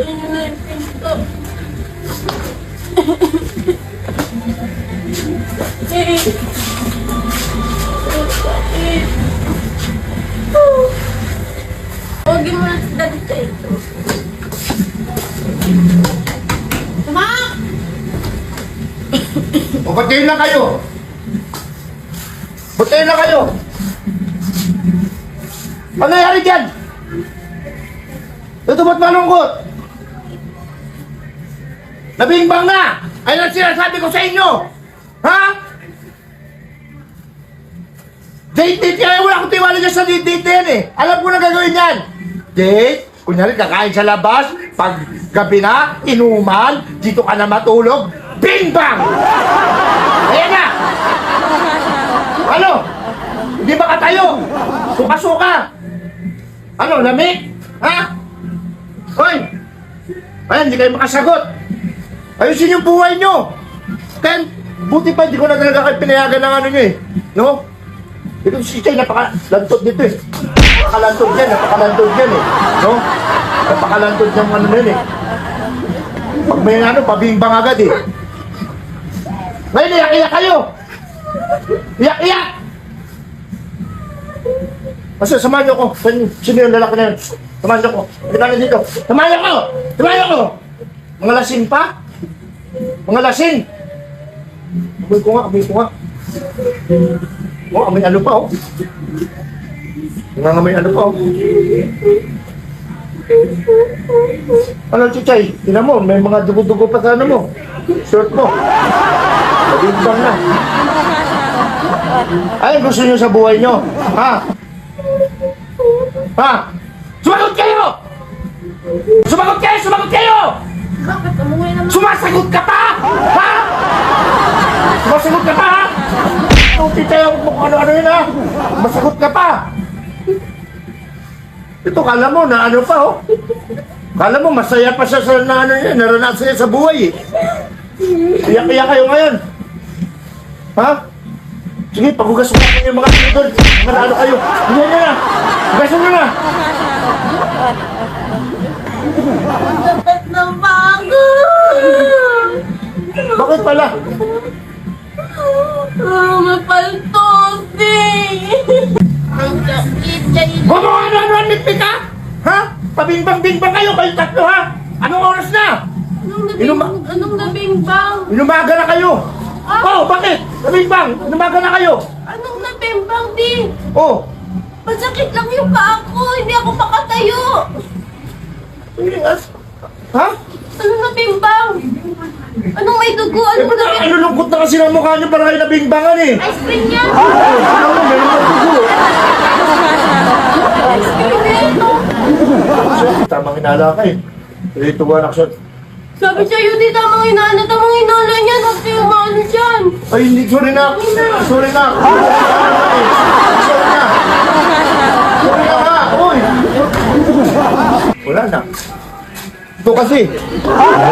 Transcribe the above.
Ayun na yung pinto. Huwag mo na si Daddy sa ito. Ma! O, batiin lang kayo! Batiin lang kayo! Ano nangyari dyan? Ito ba't malungkot? Nabimbang na! Ayun ang sinasabi ko sa inyo! Ha? Date kaya wala akong tiwala dyan sa date yan eh! Alam ko na gagawin yan! Date? Kunyari kakain sa labas, pag gabi na, inuman, dito ka na matulog, bing bang! Ayan na! Ano? Hindi ba katayo? Suka-suka! Ano, lamig? Ha? Hoy! Ayan, hindi kayo makasagot! Ayusin yung buhay nyo! Kaya, buti pa, hindi ko na talaga kayo pinayagan ng ano nyo eh. No? Ito si Chay, napaka-lantod dito eh. Napaka-lantod yan eh. No? Napaka-lantod ng ano yan eh. Pag may ano, pabimbang agad eh. Ngayon, iyak-iyak kayo! Iyak-iyak! Basta, samahan niyo ko. Sino yung lalaki na yun? Samahan niyo ko. Hindi ka na dito. Samahan niyo ko! Samahan niyo ko! Mga lasing pa? Mga lasing! Amoy ko nga. Oh, amoy ano pa oh. Amoy ano pa oh. Ano, Chichay? Tingnan mo, may mga dugo-dugo pa sa ano mo. Short mo. Mabimbang na. Ay, gusto nyo sa buhay nyo? Ha? Ha? Sumagot kayo! Sumagot kayo! Bakit? Umuwi naman. Sumasagot ka pa! Ha? Sumasagot ka pa ha? Tuti tayo kung ano-ano yun ha? Masagot ka pa! Ito, kala mo na ano pa oh. Kala mo masaya pa siya sa na, ano yun, naranasan niya sa buhay eh. Iyak-iyak kayo ngayon. Ha? Sige, paghugas mo yung mga doon. Mga ano kayo. Hindi na. Hugasan nyo na. Ang dapat ng bago! Bakit pala? Mapaltos eh! Ang sakit kayo. Huwag mo ano-ano nitpik ka? Ha? Pabimbang-bimbang kayo tatlo ha? Anong oras na? Anong nabimbang? Inumaga na kayo. Ah? Oh, bakit? Pabimbang, inumaga na kayo. Anong nabimbang di? Oh. Masakit lang yung paa ko. Hindi ako makatayo. Ha? Anong nabimbang? Anong may dugo? Anong nabimbang? Ano lungkot na kasi ng mukha niyo para kayo nabingbangan eh. Ice cream yan! Ano mo, meron na dugo. Ice cream yan! Tamang hinala ka eh. Ito ba anak siya? Sabi sa'yo, di tamang inala niya. Tapos yung maano dyan. Ay, hindi. Sorry na. Sorry na nga. Uy. Wala na. Ito kasi.